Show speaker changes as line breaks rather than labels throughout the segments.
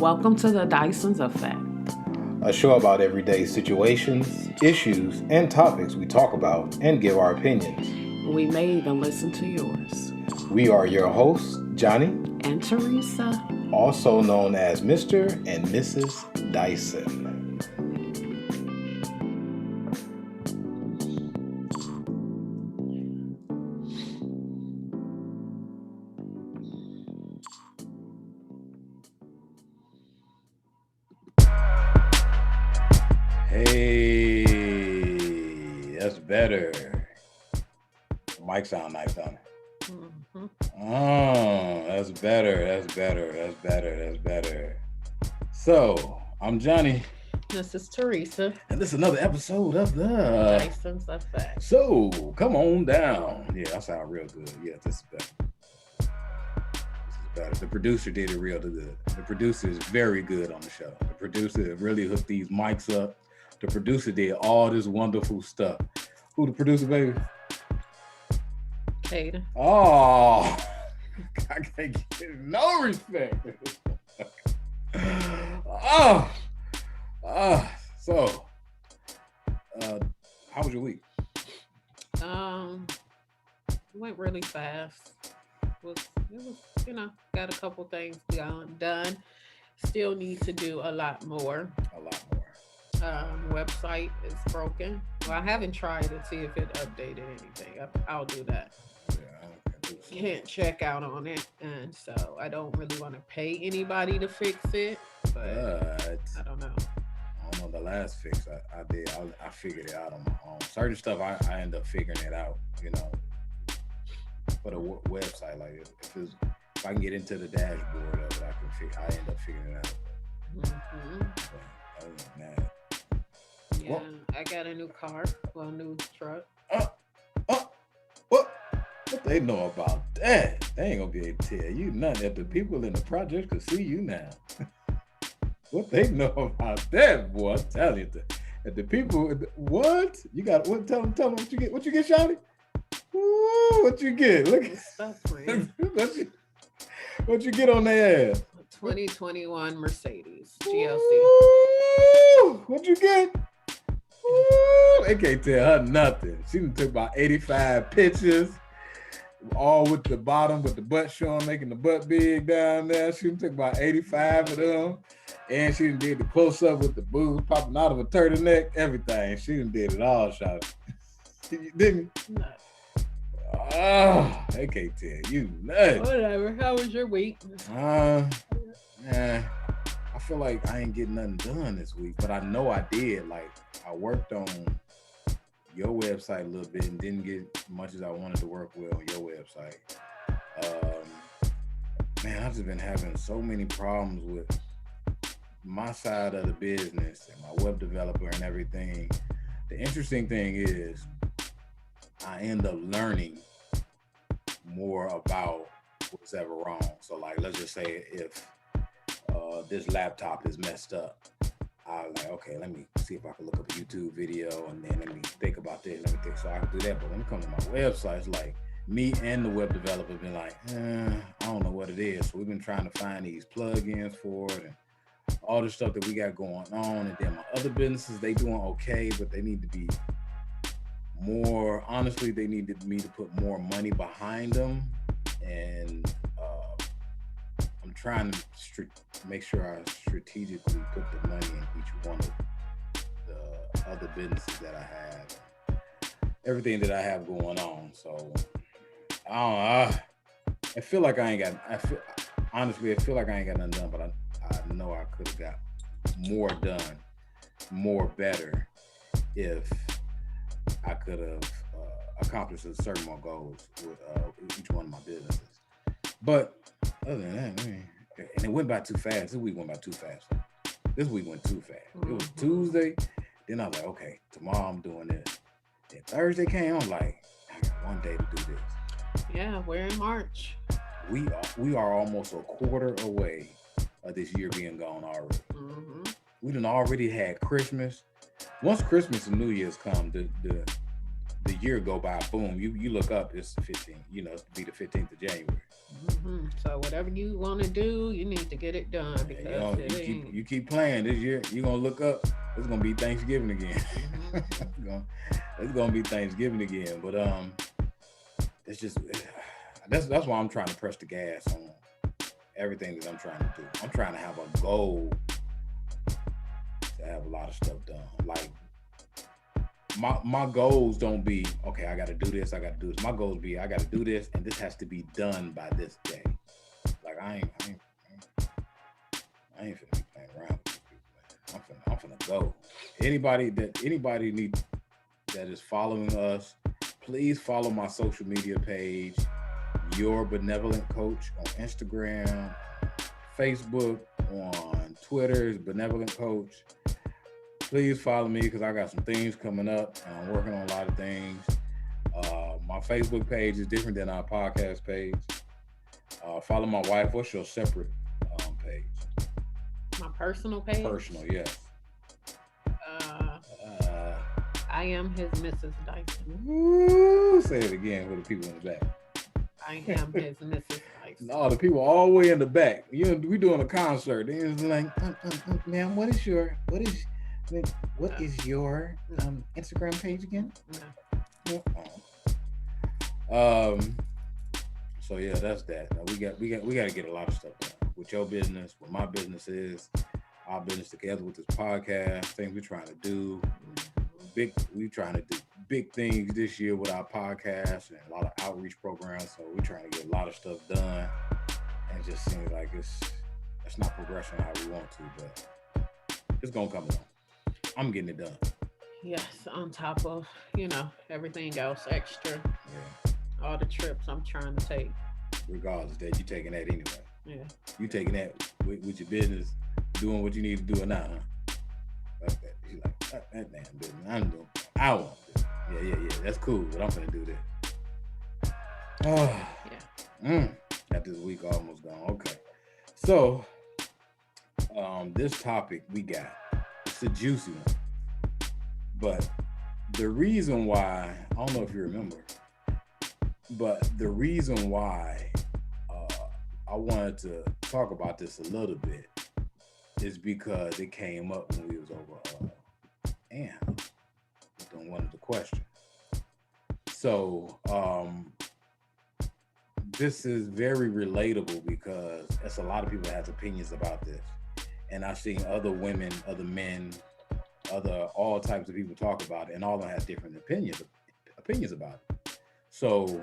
Welcome to the DYSON'S Effect.
A show about everyday situations, issues, and topics we talk about and give our opinions.
We may even listen to yours.
We are your hosts, Johnny
and Teresa,
also known as Mr. and Mrs. Dyson. Hey, that's better. Mic sound nice, don't it? Mm-hmm. Oh, that's better. So, I'm Johnny.
This is Teresa.
And this is another episode of the
DYSON'S Effect.
So, come on down. Yeah, that sounds real good. Yeah, this is better. The producer did it real good. The producer is very good on the show. The producer really hooked these mics up. The producer did all this wonderful stuff. Who the producer, baby?
Kate.
Oh, I can't get no respect. So, how was your week?
It went really fast. It was, got a couple things done. Still need to do a lot more. Website is broken. Well, I haven't tried to see if it updated anything. I'll do that. Can't check out on it, and so I don't really want to pay anybody to fix it. But I don't know.
The last fix I did, I figured it out on my own. Certain stuff I end up figuring it out, For the website, like if I can get into the dashboard of it, I end up figuring it out.
Mm-hmm.
But other than that,
yeah, I got a new car, new truck.
What they know about that? They ain't gonna be able to tell you nothing. If the people in the project could see you now, what they know about that, boy? I'm telling you, if the people, what you got? What? Tell them what you get. What you get, Shawty? Ooh, what you get? Look, what you get on their ass?
2021 Mercedes GLC.
Ooh, what you get? Ooh, they can't tell her nothing. She done took about 85 pictures, all with the bottom, with the butt showing, making the butt big down there. She done took about 85 of them. And she done did the close-up with the boobs popping out of a turtleneck, everything. She done did it all, Shawty. Didn't you?
No.
Oh, they can't tell you nothing.
Whatever. How was your week?
I feel like I ain't getting nothing done this week, but I know I did. Like, I worked on your website a little bit and didn't get as much as I wanted to work with on your website. I've just been having so many problems with my side of the business and my web developer and everything. The interesting thing is I end up learning more about what's ever wrong. So like, let's just say if this laptop is messed up, I'm like, okay, let me see if I can look up a YouTube video and then let me think about this. So I can do that. But when it comes to my website, it's like me and the web developer been like, I don't know what it is. So we've been trying to find these plugins for it and all the stuff that we got going on. And then my other businesses, they doing okay, but they need to be more, honestly, they needed me to put more money behind them. And I'm trying to make sure I strategically put the money in each one of the other businesses that I have, everything that I have going on. So I feel like I ain't got, honestly, I feel like I ain't got nothing done, but I know I could have got more done, more better if I could have accomplished a certain more goals with each one of my businesses. But other than that, and it went by too fast. This week went by too fast. This week went too fast. It was Tuesday. Then I was like, okay, tomorrow I'm doing this. Then Thursday came, I'm like, I got one day to do this.
Yeah, we're in March.
We are almost a quarter away of this year being gone already.
Mm-hmm.
We done already had Christmas. Once Christmas and New Year's come, the year go by, boom, you look up, it's the 15th, it's to be the 15th of January.
So whatever you want to do, you need to get it done
You
because
know,
it ain't.
you keep playing this year. You're gonna look up. It's gonna be Thanksgiving again.
Mhm.
It's gonna be Thanksgiving again. But it's just that's why I'm trying to press the gas on everything that I'm trying to do. I'm trying to have a goal to have a lot of stuff done. Like my goals don't be okay. I got to do this. I got to do this. My goals be I got to do this, and this has to be done by this day. Like I ain't finna be playing around with these people, man. I'm finna go. Anybody need that is following us, please follow my social media page, Your Benevolent Coach on Instagram, Facebook, on Twitter's Benevolent Coach. Please follow me because I got some things coming up and I'm working on a lot of things. My Facebook page is different than our podcast page. Follow my wife. What's your separate page?
My personal page.
Personal, yes.
I am his Mrs. Dyson.
Woo, say it again for the people in the back.
I am his Mrs. Dyson.
No, the people all the way in the back. We doing a concert. They was like, ma'am, what is your Instagram page again? No. So yeah, that's that. We got to get a lot of stuff done with your business, what my business is, our business together with this podcast, things we're trying to do. We trying to do big things this year with our podcast and a lot of outreach programs. So we're trying to get a lot of stuff done. And it just seems like it's not progressing how we want to, but it's gonna come along. I'm getting it done.
Yes, on top of, everything else extra.
Yeah.
All the trips I'm trying to take.
Regardless, that you taking that anyway.
Yeah.
You taking that with your business, doing what you need to do now, huh? Like that. She's like, that damn business. I want this. Yeah. That's cool, but I'm gonna do this. Oh. Yeah. Got this week almost gone. Okay. So, this topic we got, it's a juicy one. But the reason why, I don't know if you remember, but the reason why I wanted to talk about this a little bit is because it came up when we was over and on one of the questions. So this is very relatable because there's a lot of people that have opinions about this. And I've seen other women, other men, all types of people talk about it, and all of them have different opinions about it. So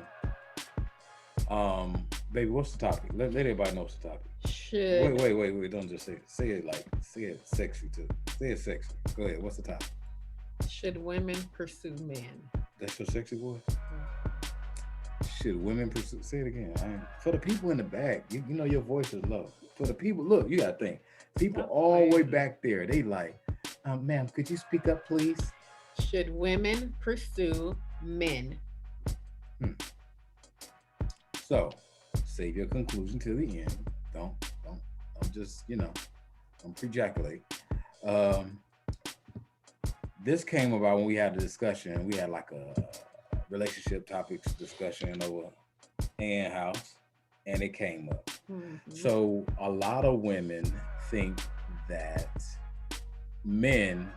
baby, what's the topic? Let everybody know what's the topic.
Shit.
Wait. Don't just say it. Say it sexy too. Say it sexy. Go ahead. What's the topic?
Should women pursue men?
That's your sexy voice? Should women pursue? Say it again. For the people in the back, you know your voice is low. For the people, look, you gotta think. People all the way back there, they like, ma'am, could you speak up, please?
Should women pursue men?
So, save your conclusion to the end. Don't just, don't prejaculate. This came about when we had a discussion. We had like a relationship topics discussion over Ann house, and it came up. Mm-hmm. So a lot of women think that men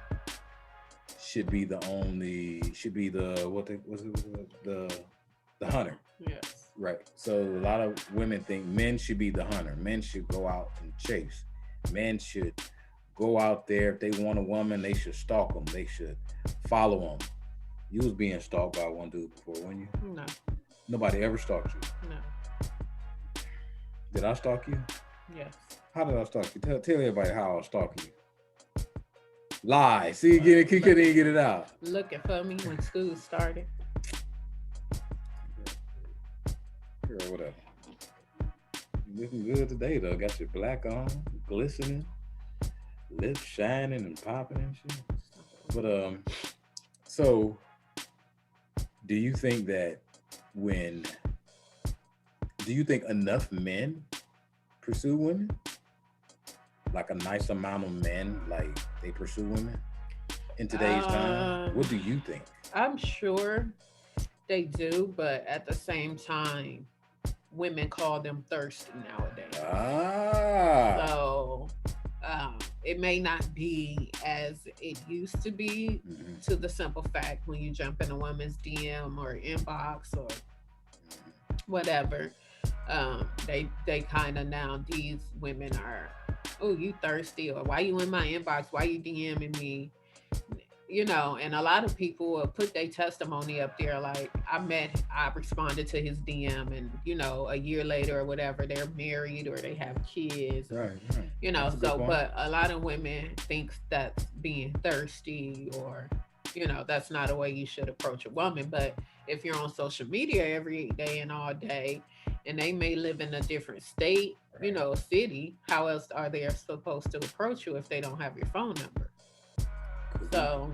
should be the hunter.
Yes.
Right. So a lot of women think men should be the hunter. Men should go out and chase. Men should go out there. If they want a woman, they should stalk them. They should follow them. You was being stalked by one dude before, weren't you?
No.
Nobody ever stalked you?
No.
Did I stalk you?
Yes.
How did I stalk you? Tell everybody how I was stalking you. Lie. See, he couldn't even get it out.
Looking for me when school started.
Girl, whatever. You looking good today, though. Got your black on, glistening, lips shining and popping and shit. But, so, do you think enough men pursue women? Like a nice amount of men, like they pursue women in today's time? What do you think?
I'm sure they do, but at the same time, women call them thirsty nowadays.
Ah.
So it may not be as it used to be, to the simple fact when you jump in a woman's DM or inbox or whatever, they kind of, now these women are, oh, you thirsty, or why you in my inbox, why you DMing me, and a lot of people will put their testimony up there, like, I responded to his DM, and a year later or whatever, they're married or they have kids, or,
Right. That's a good
so,
point.
but a lot of women thinks that's being thirsty, or that's not a way you should approach a woman. But if you're on social media every day and all day, and they may live in a different state, city, how else are they supposed to approach you if they don't have your phone number? So,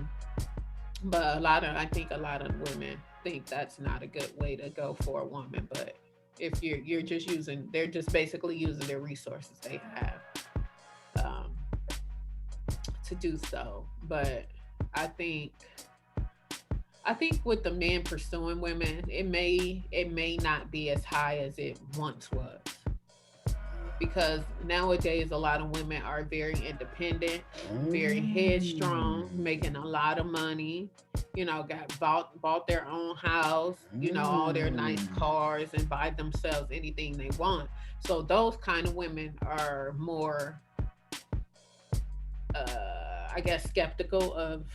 but I think a lot of women think that's not a good way to go for a woman. But if you're just they're just basically using their resources they have, um, to do so. But I think I think with the men pursuing women, it may not be as high as it once was, because nowadays a lot of women are very independent, very headstrong, making a lot of money. Got bought their own house. All their nice cars, and buy themselves anything they want. So those kind of women are more, I guess, skeptical of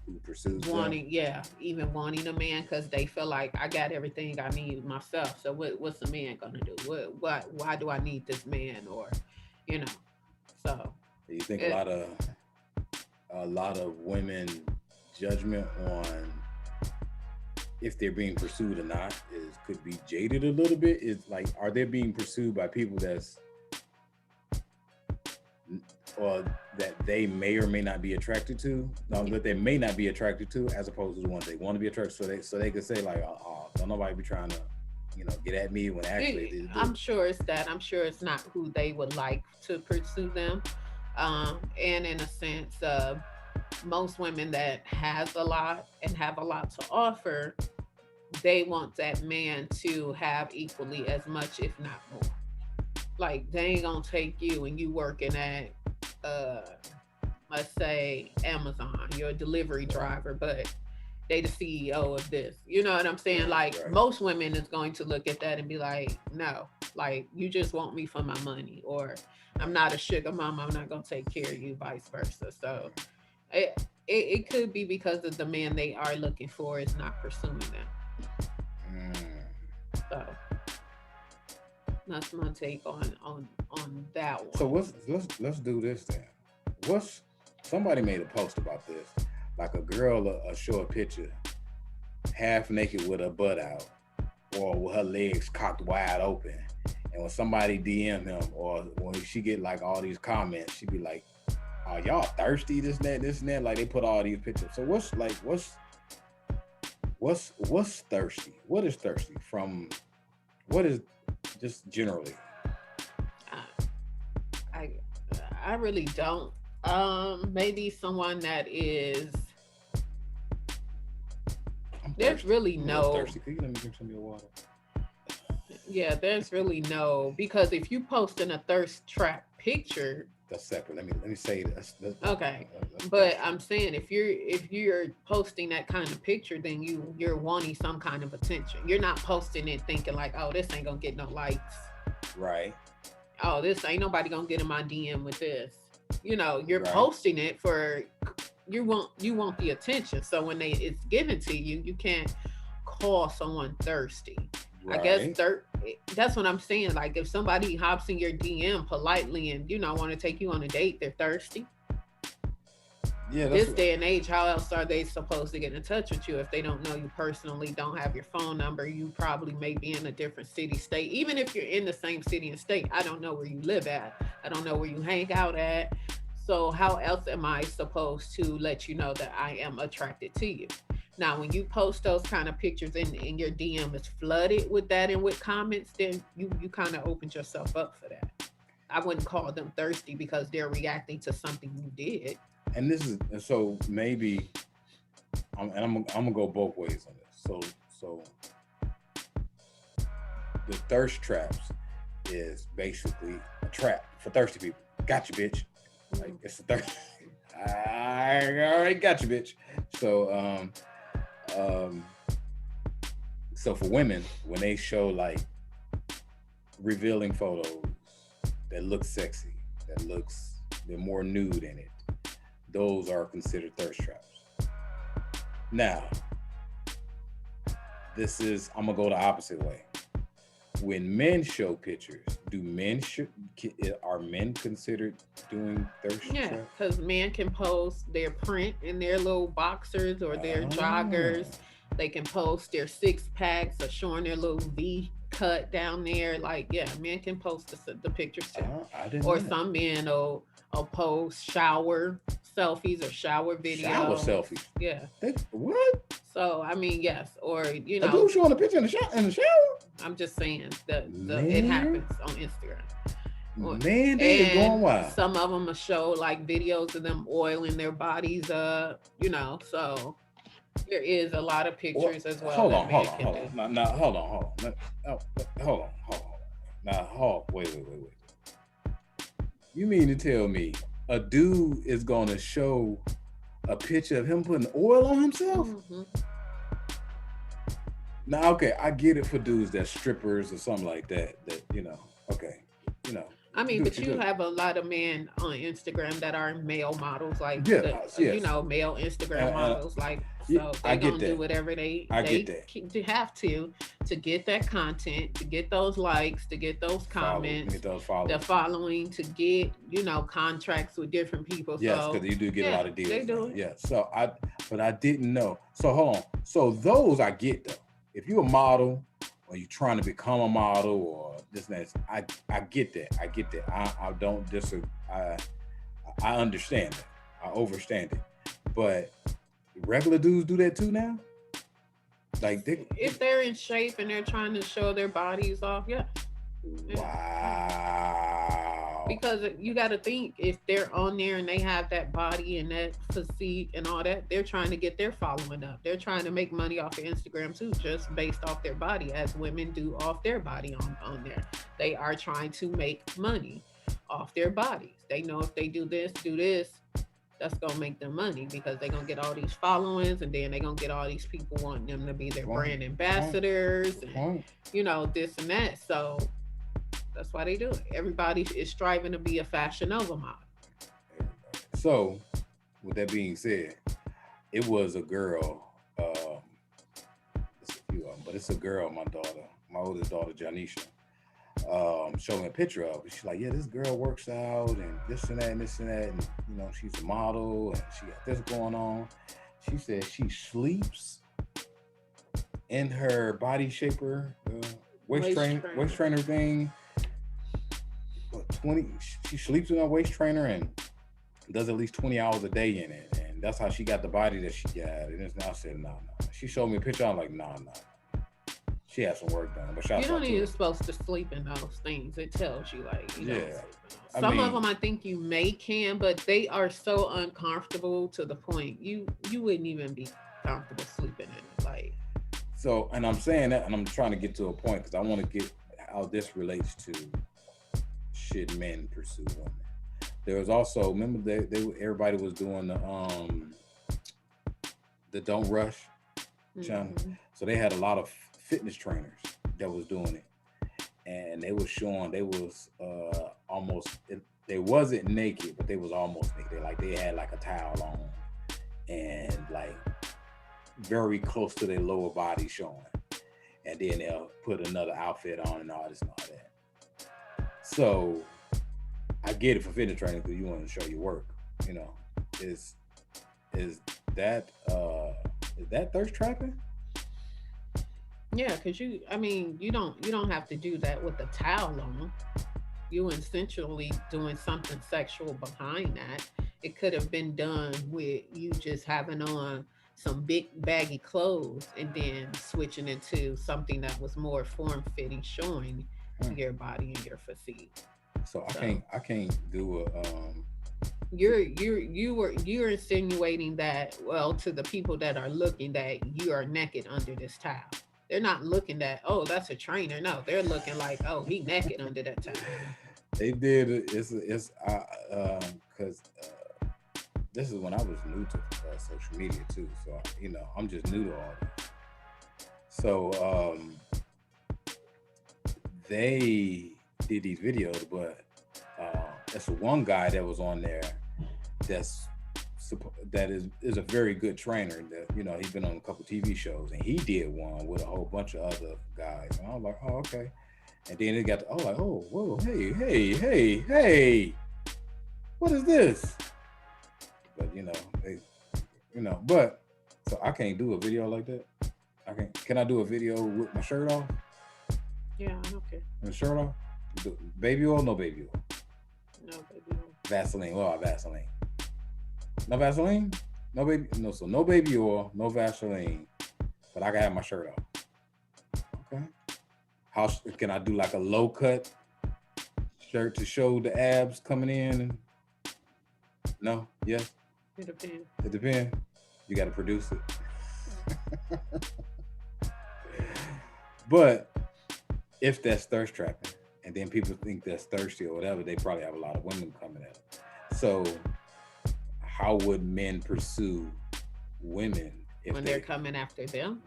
Who pursues
wanting, yeah, even wanting a man, because they feel like, I got everything I need myself. So what's a man gonna do? What why do I need this man? Or, you know, so
You think
it,
a lot of women judgment on if they're being pursued or not could be jaded a little bit? Is like, are they being pursued by people or that they may or may not be attracted to, that they may not be attracted to, as opposed to the ones they want to be attracted to, so they could say like, oh, don't nobody be trying to, get at me, when actually
I'm sure it's that. I'm sure it's not who they would like to pursue them. And in a sense, most women that has a lot and have a lot to offer, they want that man to have equally as much, if not more. Like, they ain't gonna take you and you working at, uh let's say, Amazon, you're a delivery driver, but they the CEO of this. You know what I'm saying? Like,
right.
Most women is going to look at that and be like, no, like, you just want me for my money, or I'm not a sugar mama, I'm not gonna take care of you, vice versa. So it could be because of the man they are looking for is not pursuing them. So that's my take on that one.
So let's do this then. Somebody made a post about this, like a girl will show a picture half naked with her butt out, or with her legs cocked wide open, and when somebody DM him, or when she get like all these comments, she be like, "Oh, y'all thirsty? This and that." Like, they put all these pictures. So what's thirsty? What is thirsty from? What is just generally?
I really don't. Maybe someone that is. There's really no.
Thirsty. Could you let me drink some of your water?
Yeah, there's really no, because if you post in a thirst trap picture,
that's separate. Let me say that's
okay. But I'm saying, if you're posting that kind of picture, then you're wanting some kind of attention. You're not posting it thinking like, oh, this ain't gonna get no likes.
Right.
Oh, this ain't nobody gonna get in my DM with this. You're
right.
posting it for you want the attention. So when it's given to you, you can't call someone thirsty. Right. I guess that's what I'm saying. Like, if somebody hops in your DM politely and want to take you on a date, they're thirsty. Yeah. This day and age, how else are they supposed to get in touch with you if they don't know you personally, don't have your phone number? You probably may be in a different city, state. Even if you're in the same city and state, I don't know where you live at. I don't know where you hang out at. So how else am I supposed to let you know that I am attracted to you? Now, when you post those kind of pictures and your DM is flooded with that and with comments, then you kind of opened yourself up for that. I wouldn't call them thirsty because they're reacting to something you did.
And so maybe, I'm gonna go both ways on this. So the thirst traps is basically a trap for thirsty people. Got you, bitch. Like it's a thirst. I already got you, bitch. So for women, when they show like revealing photos that look sexy, they're more nude in it, those are considered thirst traps. Now, I'm gonna go the opposite way. When men show pictures, are men considered doing thirst traps?
Yeah, because men can post their print in their little boxers or their joggers. They can post their 6-packs or showing their little V cut down there. Like, yeah, men can post the pictures too. Or some men will post shower selfies or shower videos.
Shower selfies?
Yeah.
What?
So, I mean, yes. Or, you know.
A dude showing a picture in the shower?
I'm just saying that it happens on Instagram.
Man, they is going wild.
Some of them will show like videos of them oiling their bodies up, you know, so there is a lot of pictures as well. Hold on.
Now, wait. You mean to tell me a dude is going to show a picture of him putting oil on himself?
Mm-hmm.
Now, okay, I get it for dudes that's strippers or something like that, you know, okay, you know.
I mean, but you have a lot of men on Instagram that are male models, like,
yes.
You know, male Instagram models, like, so they're going to do whatever they have to get that content, to get those likes, to get those comments, the following, to get, you know, contracts with different people.
Yes, because you do get a lot of deals.
They do.
Yeah, so but I didn't know. So hold on. So those I get though. If you're a model or you're trying to become a model or this and that, I get that. I don't disagree. I understand that. I understand it. But regular dudes do that too now? Like
if they're in shape and they're trying to show their bodies off, yeah.
Wow.
Because you got to think, if they're on there and they have that body and that physique and all that, they're trying to get their following up. They're trying to make money off of Instagram too, just based off their body, as women do off their body on there. They are trying to make money off their bodies. They know if they do this, that's going to make them money, because they're going to get all these followings, and then they're going to get all these people wanting them to be their brand ambassadors and, you know, this and that. So that's why they do it. Everybody is striving to be a Fashion Nova model.
So, with that being said, it was a girl, there's a few of them, but it's a girl, my oldest daughter, Janisha, showed me a picture of it. She's like, yeah, this girl works out and this and that and this and that. And, you know, she's a model and she got this going on. She said she sleeps in her body shaper, waist trainer thing. She sleeps in her waist trainer and does at least 20 hours a day in it. And that's how she got the body that she got. And I said, no. She showed me a picture. I'm like, no. She had some work done. But
you don't even supposed to sleep in those things. It tells you, like, you know. Some of them I think you can, but they are so uncomfortable to the point you wouldn't even be comfortable sleeping in it. Like,
so, and I'm saying that, and I'm trying to get to a point because I want to get how this relates to should men pursue women. There was also, remember everybody was doing the Don't Rush channel. Mm-hmm. So they had a lot of fitness trainers that was doing it, and they was showing they was they wasn't naked, but they was almost naked. They had like a towel on and like very close to their lower body showing, and then they'll put another outfit on and all this and all that. So I get it for fitness training because you want to show your work. You know, is that thirst trapping?
Yeah, because you don't have to do that with a towel on. You essentially doing something sexual behind that. It could have been done with you just having on some big baggy clothes and then switching into something that was more form-fitting, showing your body and your physique.
So I can't do a
You're insinuating that, well, to the people that are looking, that you are naked under this towel. They're not looking at, oh, that's a trainer. No, they're looking like, oh, he naked under that tank.
They did it. It's because this is when I was new to social media too. So I'm just new to all this. So they did these videos, but that's one guy that was on there that is a very good trainer. That he's been on a couple TV shows, and he did one with a whole bunch of other guys. And I was like, oh, okay. And then it got oh, whoa, hey, what is this? But but so I can't do a video like that. Can I do a video with my shirt off?
Yeah, okay.
And the shirt off? Baby oil, no baby oil.
No baby oil.
Vaseline. Well, Vaseline. No Vaseline? No baby. No, so no baby oil, no Vaseline. But I can have my shirt off. Okay. How can I do like a low cut shirt to show the abs coming in? No? Yes?
It depends.
It depends. You got to produce it. But if that's thirst trapping, and then people think that's thirsty or whatever, they probably have a lot of women coming at them. So how would men pursue women
when they're coming after them?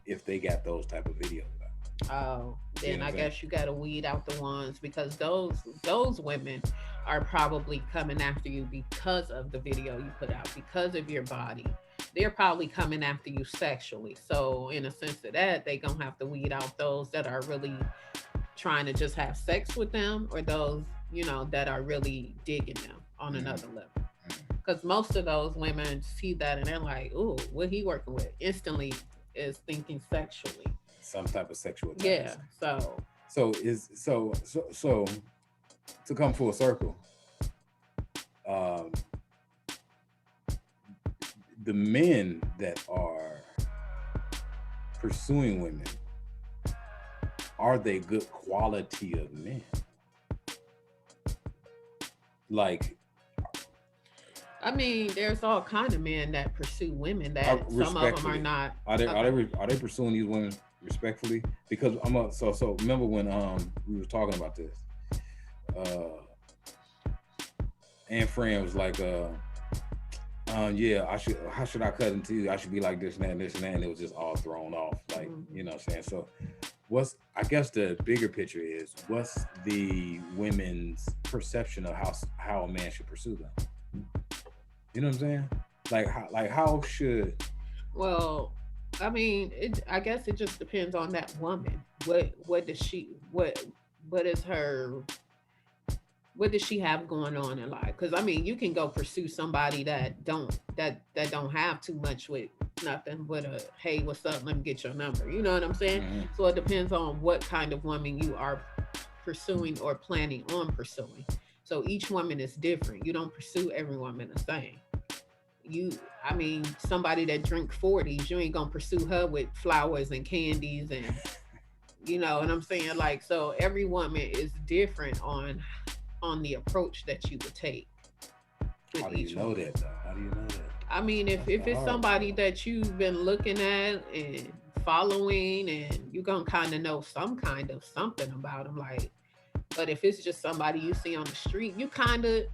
If they got those type of videos out?
Oh, then I guess you got to weed out the ones, because those women are probably coming after you because of the video you put out, because of your body. They're probably coming after you sexually. So in a sense of that, they gonna have to weed out those that are really trying to just have sex with them, or those, that are really digging them on another level. Because most of those women see that and they're like, ooh, what he working with? Instantly is thinking sexually.
Some type of sexual attack.
Yeah.
So to come full circle, the men that are pursuing women, are they good quality of men? Like,
I mean, there's all kind of men that pursue women that some of them are not.
Are they pursuing these women respectfully? Because so remember when we were talking about this, Anne Fran was like, yeah, how should I cut into you? I should be like this and that and this and that, and it was just all thrown off. Like, you know what I'm saying? So I guess the bigger picture is, what's the women's perception of how a man should pursue them? You know what I'm saying? Like how should?
Well, I mean, I guess it just depends on that woman. What does she have going on in life? Because I mean, you can go pursue somebody that don't have too much with nothing but a, hey, what's up? Let me get your number. You know what I'm saying? Mm-hmm. So it depends on what kind of woman you are pursuing or planning on pursuing. So each woman is different. You don't pursue every woman the same. Somebody that drink 40s, you ain't gonna pursue her with flowers and candies and, you know what I'm saying? Like, so every woman is different on the approach that you would take.
How do you know that though? How do you know that?
I mean, if it's somebody that you've been looking at and following, and you gonna kind of know some kind of something about them, like, but if it's just somebody you see on the street, you kind of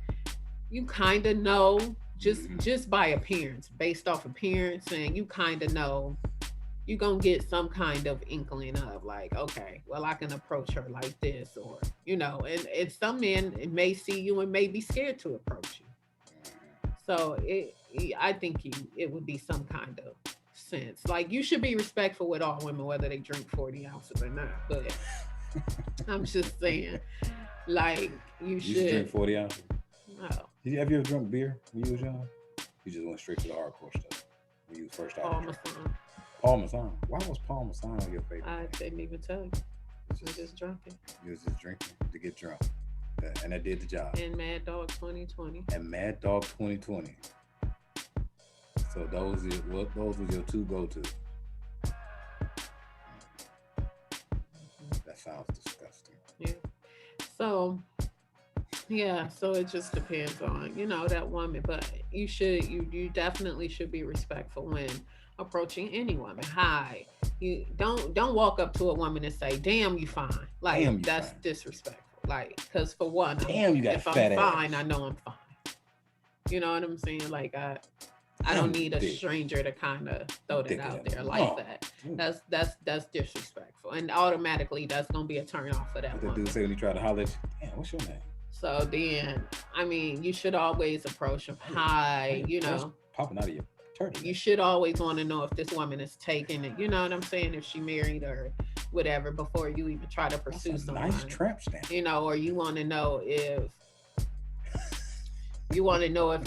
know just by appearance, based off appearance, and you kind of know you're gonna get some kind of inkling of like, okay, well, I can approach her like this, or, you know, and some men may see you and may be scared to approach you. So I think it would be some kind of sense. Like, you should be respectful with all women, whether they drink 40 ounces or not. But I'm just saying, like, you should
drink 40 ounces.
No.
Have you ever drunk beer when you was young? You just went straight to the hardcore stuff when you was first out. Parmesan. Why was Parmesan on your favorite?
I didn't even tell you. I just drunk it.
You was just drinking to get drunk. And that did the job.
And Mad Dog 2020.
So those were your two go-to. That sounds disgusting.
Yeah. So Yeah, so it just depends on, that woman, but you definitely should be respectful when approaching any woman. Hi. You don't walk up to a woman and say, "Damn, you fine." Like
Damn, you
that's
fine.
disrespectful. Like cuz for one,
Damn, you got a
if I'm
fat
fine, I
ass.
know I'm fine. You know what I'm saying? Like I
Damn,
don't
you
need a
thick.
stranger to kind of
You
throw that
thicker
out
than
there like
oh.
that.
Ooh.
That's disrespectful, and automatically that's gonna be a turn off for that
What that
woman.
dude say when he tried to holler at you? Damn, what's your name?
So then, I mean, you should always approach them.
How
Hi,
your breast popping out of your
you
turkey?
should always want to know if this woman is taking it. You know what I'm saying? If she married or whatever before you even try to
That's
pursue
a
someone.
nice tramp stamp.
Or you want to know if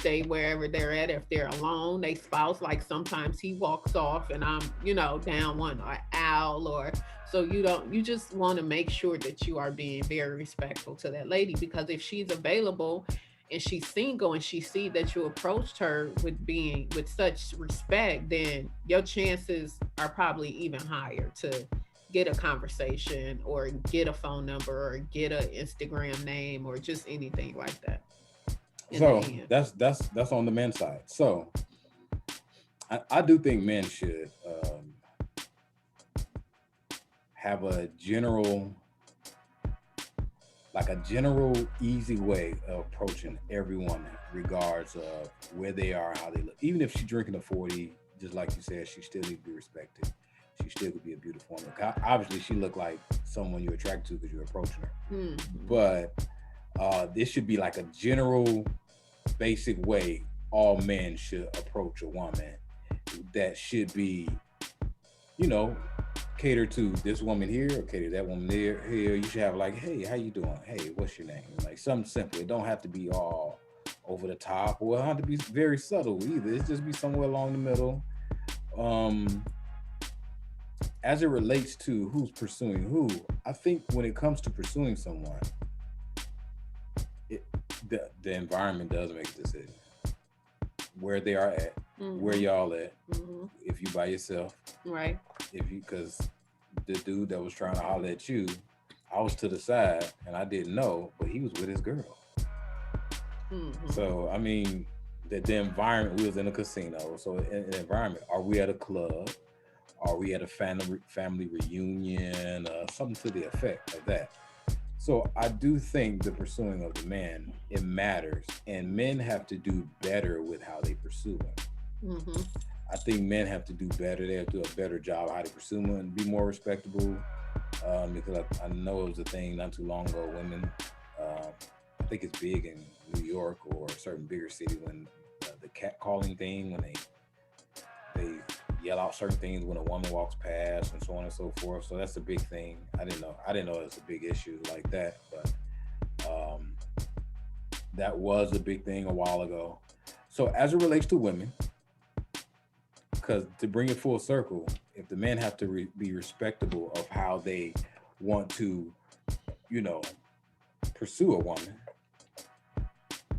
they wherever they're at, if they're alone, they spouse. Like sometimes he walks off and I'm, down one or owl or so you just want to make sure that you are being very respectful to that lady because if she's available and she's single and she see that you approached her with such respect, then your chances are probably even higher to get a conversation or get a phone number or get a Instagram name or just anything like that in the
So
end.
that's on the men's side. So I do think men should have a general easy way of approaching every woman, regards of where they are, how they look. Even if she's drinking a 40, just like you said, she still needs to be respected. She still could be a beautiful woman. Obviously, she looked like someone you're attracted to because you're approaching her.
Mm-hmm.
But this should be like a general, basic way all men should approach a woman. That should be, cater to this woman here or cater to that woman there. Here, you should have like, hey, how you doing? Hey, what's your name? Like something simple. It don't have to be all over the top, or it don't have to be very subtle either. It's just be somewhere along the middle. As it relates to who's pursuing who, I think when it comes to pursuing someone, the environment does make a decision. Where they are at, where y'all at. If you by yourself,
right?
Because the dude that was trying to holler at you, I was to the side and I didn't know, but he was with his girl. So I mean, the environment, we was in a casino. So in the environment, are we at a club? Are we at a family reunion? Something to the effect of that. So I do think the pursuing of the man, it matters, and men have to do better with how they pursue him. I think men have to do better. They have to do a better job how to pursue him and be more respectable. Because I know it was a thing not too long ago. Women, I think it's big in New York or a certain bigger city when the cat calling thing, when they yell out certain things when a woman walks past and so on and so forth. So that's a big thing. I didn't know it was a big issue like that, but that was a big thing a while ago. So as it relates to women, because to bring it full circle, if the men have to be respectable of how they want to, pursue a woman,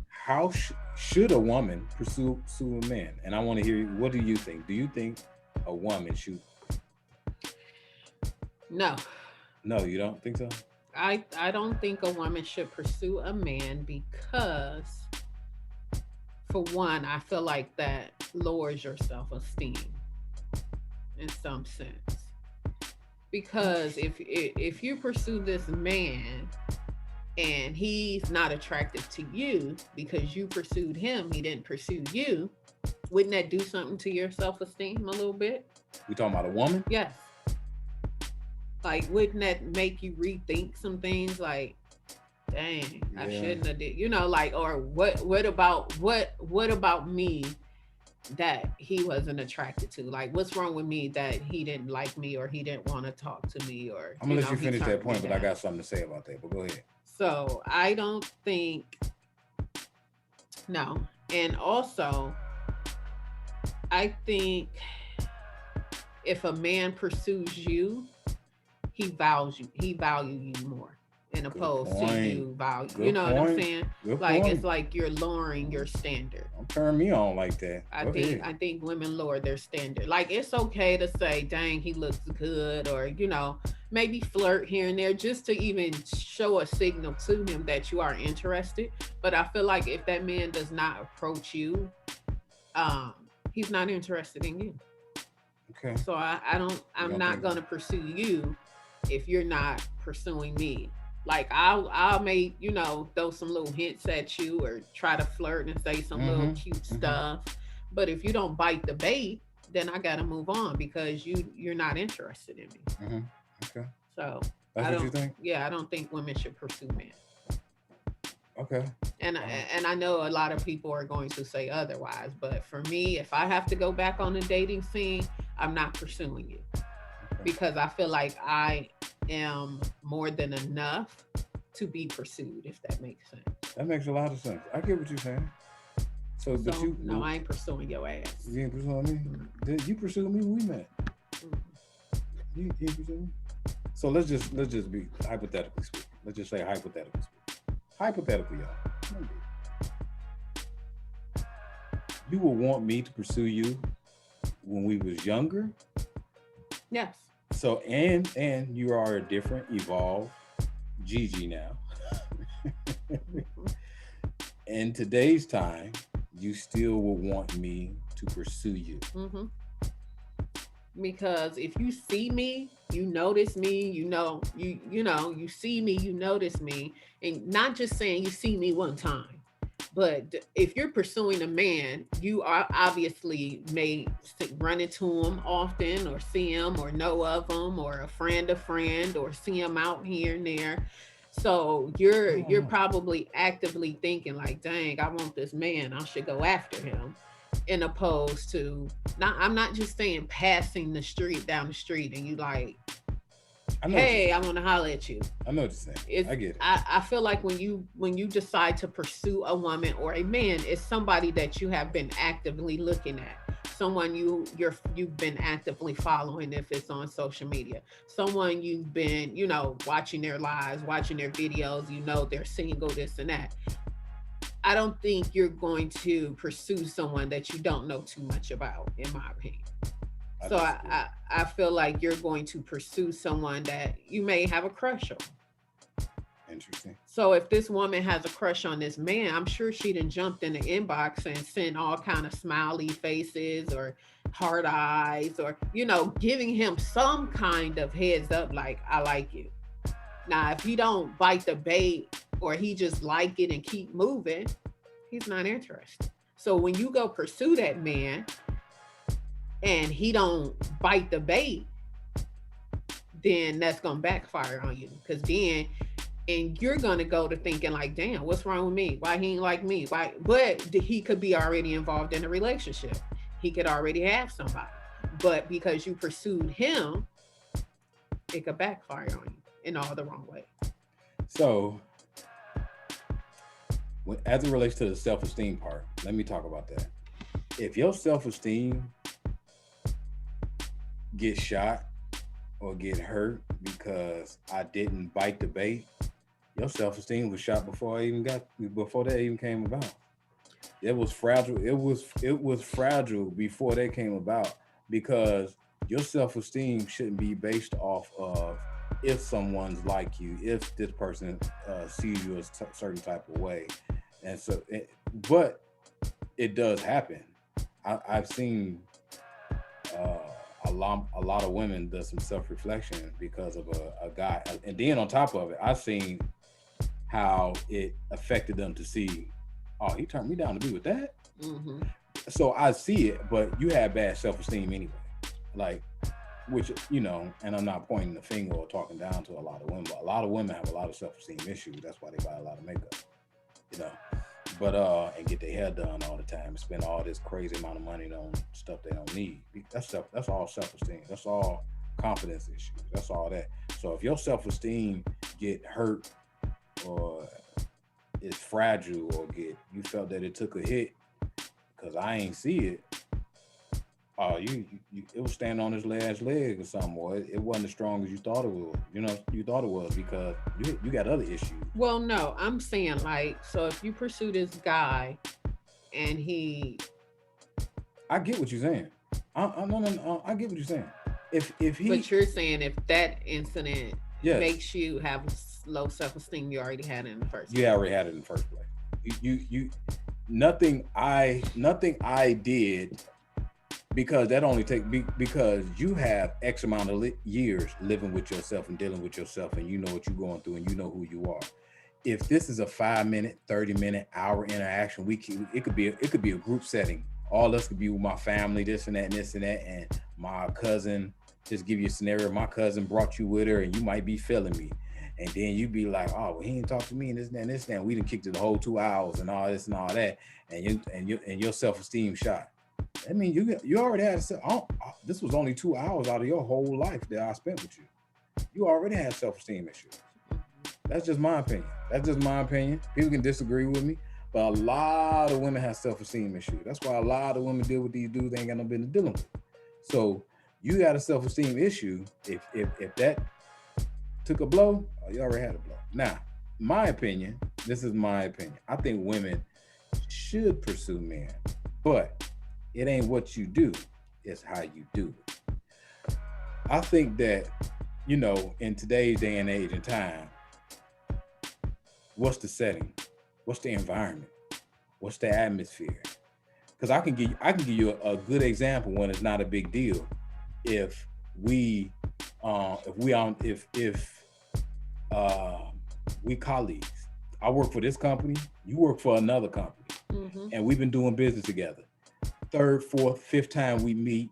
how should a woman pursue a man? And I want to hear, what do you think? Do you think a woman should?
No.
No, you don't think so?
I don't think a woman should pursue a man because, for one, I feel like that lowers your self-esteem in some sense. Because if you pursue this man and he's not attracted to you because you pursued him, he didn't pursue you, wouldn't that do something to your self-esteem a little bit?
We talking about a woman?
Yes. Like, wouldn't that make you rethink some things? Like, dang, yeah. I shouldn't have did, or what about me that he wasn't attracted to? Like, what's wrong with me that he didn't like me or he didn't want to talk to me? Or
I'm gonna let you finish that point, but I got something to say about that. But go ahead.
So I don't think, no, and also I think if a man pursues you, he values you more in opposed to you value. You know what I'm saying? Like it's like you're lowering your standard.
Don't turn me on like that.
I think women lower their standard. Like it's okay to say, dang, he looks good, or maybe flirt here and there just to even show a signal to him that you are interested. But I feel like if that man does not approach you, um, he's not interested in you.
Okay.
So I don't,
You
I'm
don't
not
think
gonna pursue you if you're not pursuing me. Like I'll make, throw some little hints at you or try to flirt and say some little
mm-hmm.
cute
Mm-hmm.
stuff. But if you don't bite the bait, then I gotta move on because you're not interested in me.
Mm-hmm. Okay.
So
That's
I
what you
don't,
think?
yeah, I don't think women should pursue men.
Okay.
And
Uh,
and I know a lot of people are going to say otherwise, but for me, if I have to go back on the dating scene, I'm not pursuing you
okay.
because I feel like I am more than enough to be pursued, if that makes sense.
That makes a lot of sense. I get what you're saying. So, but
So no, I ain't pursuing your ass.
you ain't pursuing me.
Mm-hmm.
Did you pursue me when we met? You ain't pursue me. So let's just be hypothetically speaking. Let's just say hypothetically speaking. Hypothetically, y'all. You would want me to pursue you when we was younger.
Yes.
So and you are a different, evolved Gigi now. In today's time, you still would want me to pursue you.
Mm-hmm. Because if you see me, you notice me, you see me, you notice me, and not just saying you see me one time. But if you're pursuing a man, you are obviously may run into him often, or see him, or know of him, or a friend, or see him out here and there. So you're probably actively thinking like, dang, I want this man. I should go after him. In opposed to, not, I'm not just saying passing the street down the street and you like, hey, I want to holler at you.
I know what you're saying. I get it.
I feel like when you decide to pursue a woman or a man, it's somebody that you have been actively looking at, someone you've been actively following if it's on social media, someone you've been watching their lives, watching their videos, they're single, this and that. I don't think you're going to pursue someone that you don't know too much about, in my opinion. So I feel like you're going to pursue someone that you may have a crush on.
Interesting.
So if this woman has a crush on this man, I'm sure she done jumped in the inbox and sent all kind of smiley faces or heart eyes, or giving him some kind of heads up like, I like you. Now if he don't bite the bait, or he just like it and keep moving, he's not interested. So when you go pursue that man and he don't bite the bait, then that's gonna backfire on you. Because then, and you're gonna go to thinking like, damn, what's wrong with me? Why he ain't like me? Why? But he could be already involved in a relationship. He could already have somebody. But because you pursued him, it could backfire on you in all the wrong way.
So, as it relates to the self-esteem part, let me talk about that. If your self-esteem get shot or get hurt because I didn't bite the bait, your self-esteem was shot before that even came about. It was fragile. It was fragile before that came about, because your self-esteem shouldn't be based off of if someone's like you, if this person sees you a certain type of way. And so, but it does happen. I've seen a lot of women do some self-reflection because of a guy, and then on top of it, I've seen how it affected them to see, oh, he turned me down to be with that.
Mm-hmm.
So I see it, but you have bad self-esteem anyway, like, which and I'm not pointing the finger or talking down to a lot of women, but a lot of women have a lot of self-esteem issues. That's why they buy a lot of makeup, but and get their hair done all the time and spend all this crazy amount of money on stuff they don't need. That's all self-esteem. That's all confidence issues. That's all that. So if your self-esteem get hurt or is fragile, or you felt that it took a hit because I ain't see it, it was standing on its last leg or something, or it wasn't as strong as you thought it was. You thought it was because you got other issues.
Well, no, I'm saying, like, so if you pursue this guy and
I get what you're saying. I get what you're saying. if he,
But you're saying if that incident
yes,
makes you have low self-esteem, you already had it in the first
you
place.
already had it in the first place. You nothing I did, because that only because you have X amount of years living with yourself and dealing with yourself, and you know what you're going through and you know who you are. If this is a 5 minute, 30 minute, hour interaction, it could be a group setting. All us could be with my family, this and that and this and that, and my cousin. Just give you a scenario. My cousin brought you with her, and you might be feeling me, and then you be like, "Oh, well, he didn't talk to me, and this and that, and this and that." We done kicked it the whole 2 hours and all this and all that, and your self esteem shot. I mean, you already had. This was only 2 hours out of your whole life that I spent with you. You already had self esteem issues. That's just my opinion. That's just my opinion. People can disagree with me, but a lot of women have self esteem issues. That's why a lot of women deal with these dudes they ain't got no business dealing with. So you got a self esteem issue. If that took a blow, you already had a blow. Now, my opinion. This is my opinion. I think women should pursue men, but it ain't what you do, it's how you do it. I think that, in today's day and age and time, what's the setting? What's the environment? What's the atmosphere? Because I can give you a good example when it's not a big deal. If we colleagues, I work for this company, you work for another company, and we've been doing business together. Third, fourth, fifth time we meet,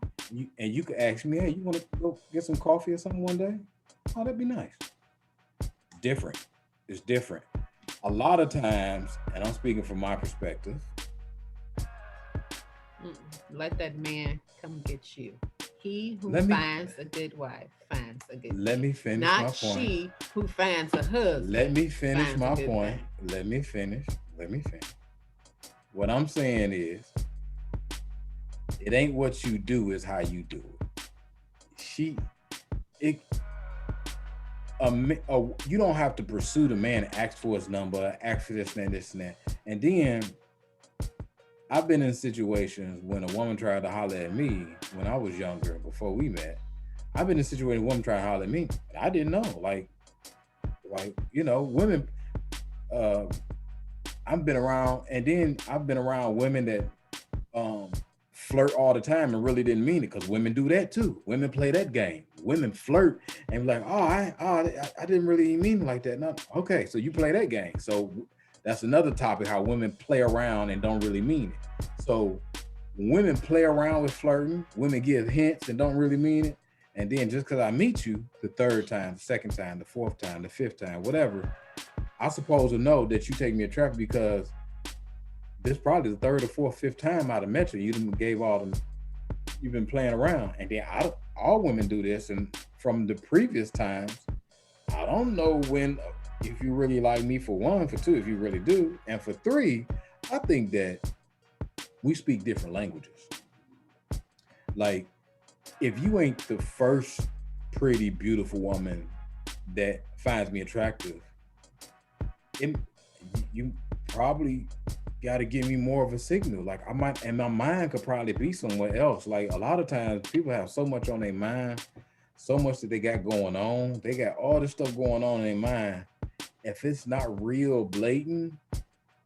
and you could ask me, "Hey, you want to go get some coffee or something one day?" Oh, that'd be nice. Different. It's different. A lot of times, and I'm speaking from my perspective.
Let that man come get you. He who finds a good wife finds a good.
Let me finish
not
my point.
She who finds a husband.
Let me finish my point. Let me finish. What I'm saying is, it ain't what you do, it's how you do it. You don't have to pursue the man and ask for his number, ask for this and that. And then I've been in situations when a woman tried to holler at me when I was younger, before we met. I've been in a situation where a woman tried to holler at me. I didn't know. Women, I've been around women that flirt all the time and really didn't mean it, because women do that too. Women play that game. Women flirt and be like, I didn't really mean it like that. No, okay, so you play that game. So that's another topic, how women play around and don't really mean it. So women play around with flirting, women give hints and don't really mean it. And then just because I meet you the third time, the second time, the fourth time, the fifth time, whatever, I suppose to know that you take me attractive because this probably the third or fourth, fifth time I'd have met you. You've been playing around. And then all women do this. And from the previous times, I don't know if you really like me, for one, for two, if you really do. And for three, I think that we speak different languages. Like, if you ain't the first pretty, beautiful woman that finds me attractive, you probably got to give me more of a signal. Like, and my mind could probably be somewhere else. Like, a lot of times people have so much on their mind, so much that they got going on. They got all this stuff going on in their mind. If it's not real blatant,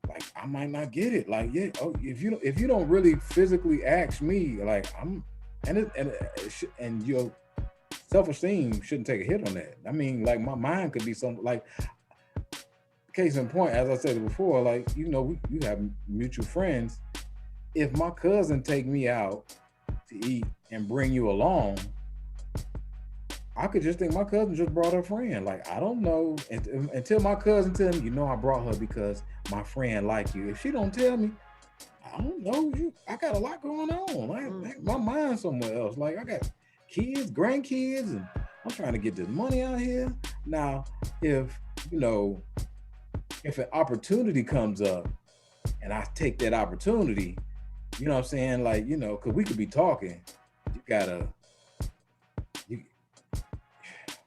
like, I might not get it. Like, yeah, if you don't really physically ask me, like, and your self-esteem shouldn't take a hit on that. I mean, like, my mind could be something like, case in point, as I said before, like, you have mutual friends. If my cousin take me out to eat and bring you along, I could just think my cousin just brought her friend. Like, I don't know until my cousin tell me, I brought her because my friend like you. If she don't tell me, I don't know. I got a lot going on. Like, my mind's somewhere else. Like, I got kids, grandkids, and I'm trying to get this money out here. Now, if an opportunity comes up and I take that opportunity, you know what I'm saying? Like, because we could be talking.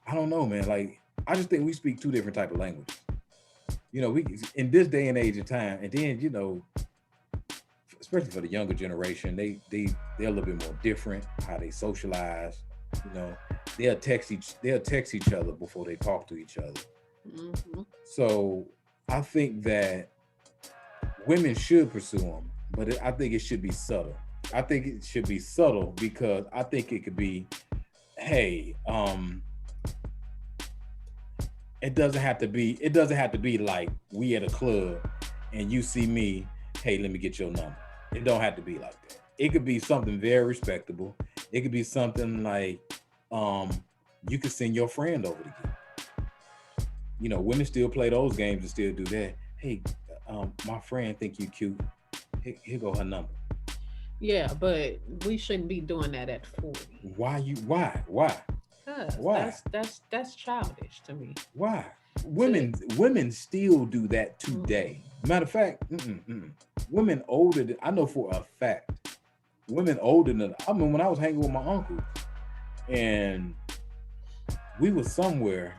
I don't know, man. Like, I just think we speak two different type of languages. We in this day and age of time, and then, especially for the younger generation, they're a little bit more different, how they socialize, You know, they'll text each other before they talk to each other.
Mm-hmm.
So I think that women should pursue them, but I think it should be subtle. I think it should be subtle because I think it could be, hey, it doesn't have to be like we at a club and you see me, hey, let me get your number. It don't have to be like that. It could be something very respectable. It could be something like um you could send your friend over to get. You know, women still play those games and still do that. Hey, my friend think you cute. Here go her number.
Yeah, but we shouldn't be doing that at 40.
Why?
Cause
Why?
that's childish to me.
Why?
To
Women still do that
mm-mm.
today. Matter of fact, women older than I know for a fact. Women older than I mean when I was hanging with my uncle and we were somewhere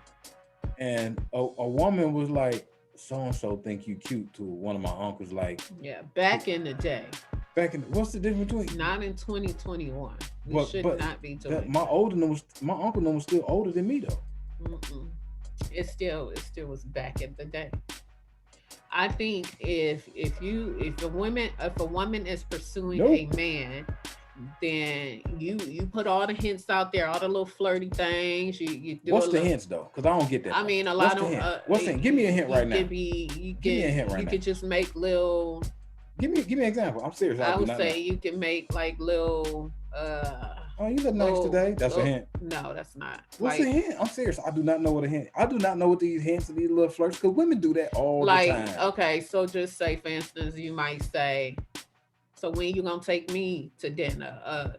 and a woman was like, so and so think you cute to one of my uncles like
Yeah, back in the day,
back in what's the difference between
not in 2021. We should
but
not be
that
doing
my older one was my uncle was still older than me though.
that. Mm-mm. It still was back in the day. I think if a woman is pursuing
Nope.
a man, then you put all the hints out there, all the little flirty things. You do a
What's the
little.
hints though? Because I don't get that
I
part.
mean, a
What's
lot
the
of
hint? What's the hint? Give me a hint
you
right now.
can be
Give me a hint right
you
now.
can just make little.
Give me an example. I'm serious. I
I
do
would
not know.
say you can make like little
Oh, you look nice today. That's a hint.
no, that's not
What's the
like
hint? I'm serious. I do not know what a hint. I do not know what these hints and these little flirts because women do that all the
like
time.
okay. So just say for instance, you might say, so when you gonna take me to dinner?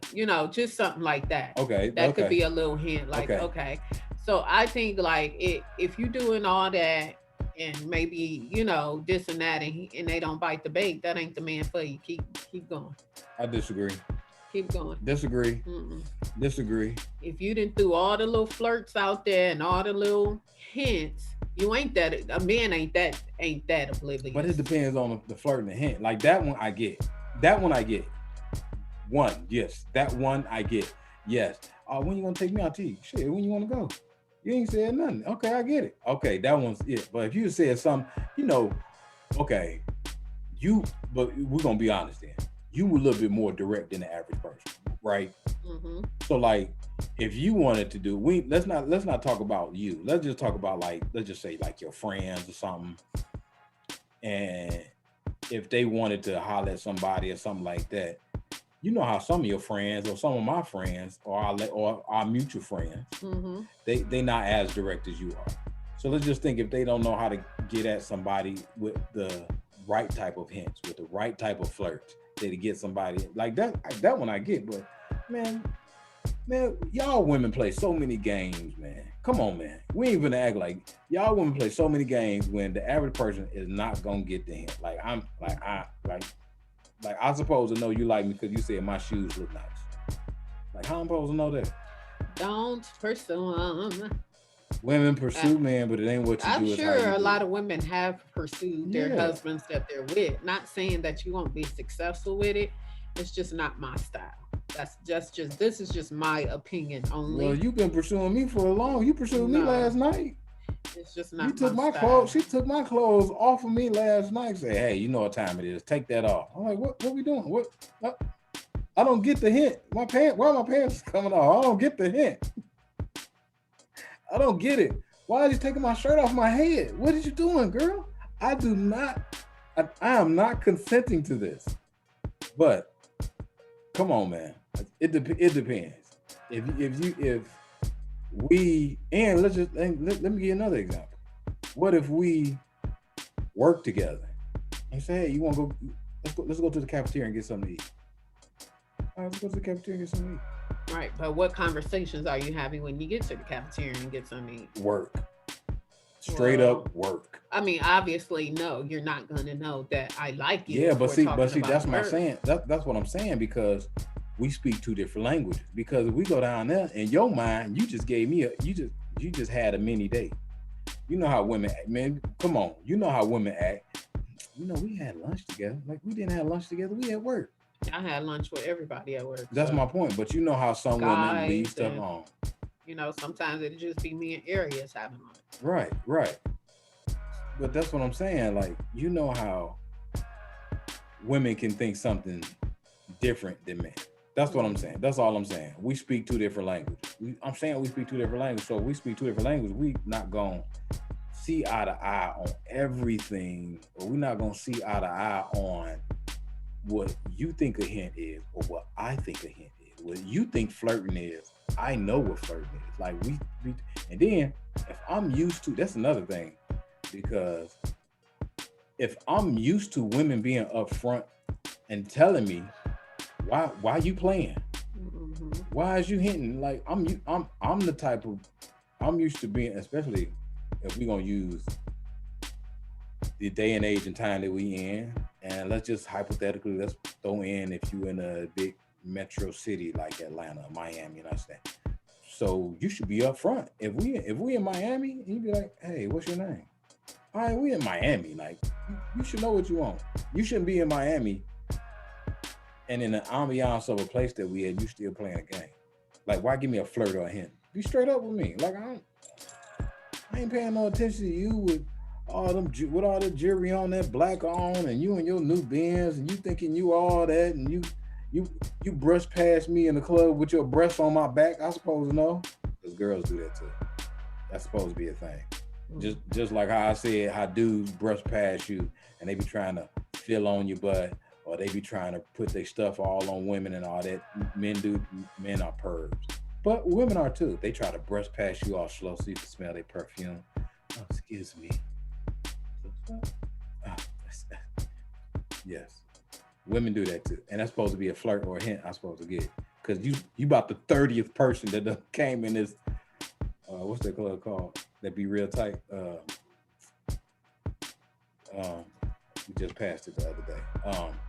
Just something like that.
Okay.
That could
Okay.
be a little hint. Like
Okay.
okay. So I think like if you doing all that and maybe this and that and they don't bite the bait, that ain't the man for you. Keep going.
I disagree.
Keep going.
Disagree.
Mm-mm.
Disagree.
If you didn't threw all the little flirts out there and all the little hints, you ain't that a man ain't that
But it
oblivious.
depends on the flirt and the hint. Like that one, I get. That one, I get. One, yes. That one, I get. Yes. When you gonna take me out to eat? Shit. When you wanna go? You ain't said nothing. Okay, I get it. Okay, that one's it. But if you said something, okay, you. But we're gonna be honest then. You were a little bit more direct than the average person, right?
Hmm.
So like, if you wanted to do, let's not talk about you. Let's just talk about like, let's just say like your friends or something, and if they wanted to holler at somebody or something like that, you know how some of your friends or some of my friends or our mutual friends,
Hmm.
they not as direct as you are. So let's just think if they don't know how to get at somebody with the right type of hints, with the right type of flirts, to get somebody like that. That one I get, but man, y'all women play so many games, man. Come on, man. We ain't gonna act like y'all women play so many games when the average person is not gonna get the hint. Like I'm supposed to know you like me because you said my shoes look nice. Like how I'm supposed to know that?
Don't pursue them.
Women pursue men, but it ain't what you
I'm
do. It's how
sure
you
a
do
lot
it.
of women have pursued their
Yeah.
husbands that they're with. Not saying that you won't be successful with it. It's just not my style. That's just this is just my opinion only.
Well, you've been pursuing me for a long. You pursued me
No,
last night.
it's just
You
not
took
my
my
style.
clothes. She took my clothes off of me last night. Say, hey, you know what time it is? Take that off. I'm like, what we doing? What? I don't get the hint. My pants. Why are my pants coming off? I don't get the hint. I don't get it. Why are you taking my shirt off my head? What are you doing, girl? I do not. I am not consenting to this. But come on, man. It depends. If we and let me give you another example. What if we work together and say, hey, you want to go? Let's go to the cafeteria and get something to eat. All right, let's go to the cafeteria and get something to eat.
Right. But what conversations are you having when you get to the cafeteria and get something to eat?
Work. Straight
Well,
up work.
I mean, obviously, no, you're not gonna know that I like you
Yeah,
if
but
we're
see,
talking about
that's my
work.
saying. That's what I'm saying because we speak two different languages. Because if we go down there, in your mind, you just gave me you just had a mini date. You know how women act, man. Come on, you know how women act. We had lunch together. Like we didn't have lunch together. We at work.
I had lunch with everybody at work.
That's
So
my point. But you know how some women leave
guys
stuff
and
on.
sometimes it'd just be me and Arius having lunch.
Right, right. But that's what I'm saying. Like, you know how women can think something different than men. That's what I'm saying. That's all I'm saying. We speak two different languages. I'm saying we speak two different languages. So if we speak two different languages, we not going to see eye to eye on everything, or we're not going to see eye to eye on what you think a hint is or what I think a hint is. What you think flirting is, I know what flirting is. Like we and then if I'm used to, that's another thing, because if I'm used to women being upfront and telling me why you playing, why is you hinting, like I'm the type of, I'm used to being, especially if we're gonna use the day and age and time that we in, and let's just hypothetically, let's throw in if you in a big metro city like Atlanta, Miami, and understand. So you should be upfront. If we in Miami, you be like, hey, what's your name? All right, we in Miami. Like, you should know what you want. You shouldn't be in Miami and in the ambiance of a place that we at, you still playing a game. Like, why give me a flirt or a hint? Be straight up with me. Like, I ain't paying no attention to you with all the jewelry on that black on, and you and your new Benz, and you thinking you all that, and you brush past me in the club with your breasts on my back. I suppose no, because girls do that too. That's supposed to be a thing. Just like how I said, how dudes brush past you and they be trying to feel on your butt, or they be trying to put their stuff all on women and all that. Men are pervs, but women are too. They try to brush past you all slow so you can smell their perfume. Oh, excuse me. Yes, women do that too, and that's supposed to be a flirt or a hint I'm supposed to get, because you about the 30th person that came in this what's that club called that be real tight, we just passed it the other day,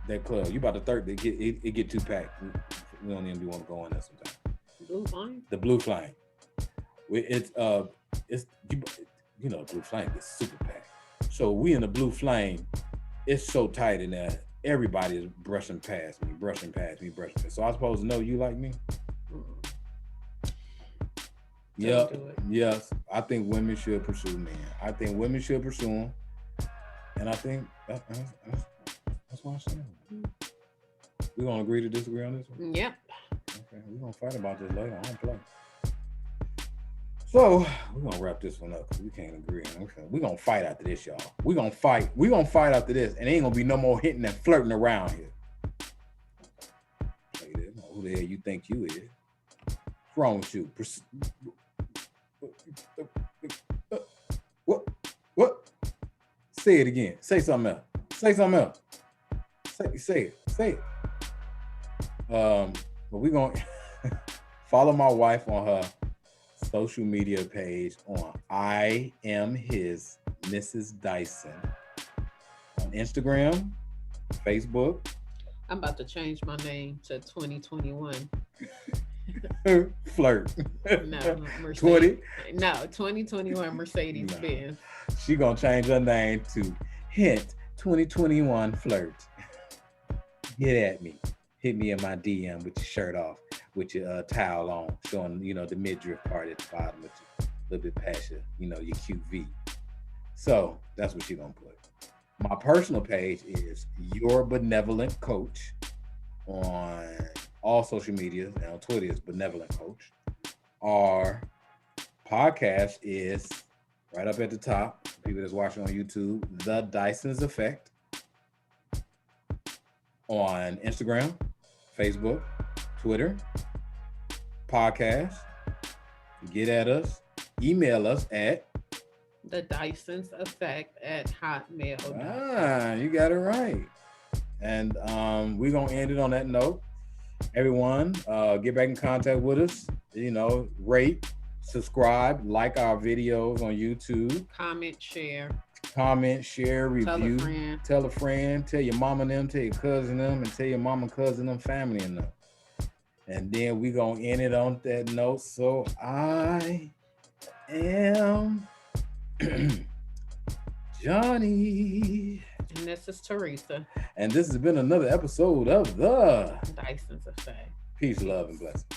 that club, you about the third, it get too packed, we don't even want to go in there sometimes. The Blue Flame, it's Blue Flame gets super packed. So we in the Blue Flame, it's so tight in there. Everybody is brushing past me. So I'm supposed to know you like me? Yeah. Yes. I think women should pursue men. I think women should pursue them. And I think that's what I'm saying. We're going to agree to disagree on this one?
Yep.
Okay. We're going to fight about this later. I don't play. So we're gonna wrap this one up because we can't agree. We're gonna fight after this, y'all. We're gonna fight after this, and ain't gonna be no more hitting and flirting around here. Who the hell you think you is? What's wrong with you? What? Say it again. Say something else. Say it. But we're gonna follow my wife on her social media page on I Am His Mrs. Dyson on Instagram, Facebook.
I'm about to change my name to 2021.
Flirt.
No, Mercedes.
20?
No, 2021 Mercedes Benz.
She gonna change her name to Hint 2021 Flirt. Get at me. Hit me in my DM with your shirt off, with your towel on, showing, the midriff part at the bottom, with a little bit past your QV. So that's what you're gonna put. My personal page is Your Benevolent Coach on all social media, and on Twitter is Benevolent Coach. Our podcast is right up at the top. People that's watching on YouTube, The Dyson's Effect, on Instagram, Facebook, Twitter, podcast. Get at us. Email us at
The Dyson's Effect at hotmail.com.
You got it right. And we're gonna end it on that note. Everyone, get back in contact with us. Rate, subscribe, like our videos on YouTube.
Comment, share,
review. Tell a friend. Tell your mama and them. Tell your cousin them, and tell your mama, cousin them, family and them. And then we gonna end it on that note. So I am Johnny.
And this this is Teresa.
And this has been another episode of the
Dyson's Effect.
Peace, love, and blessings.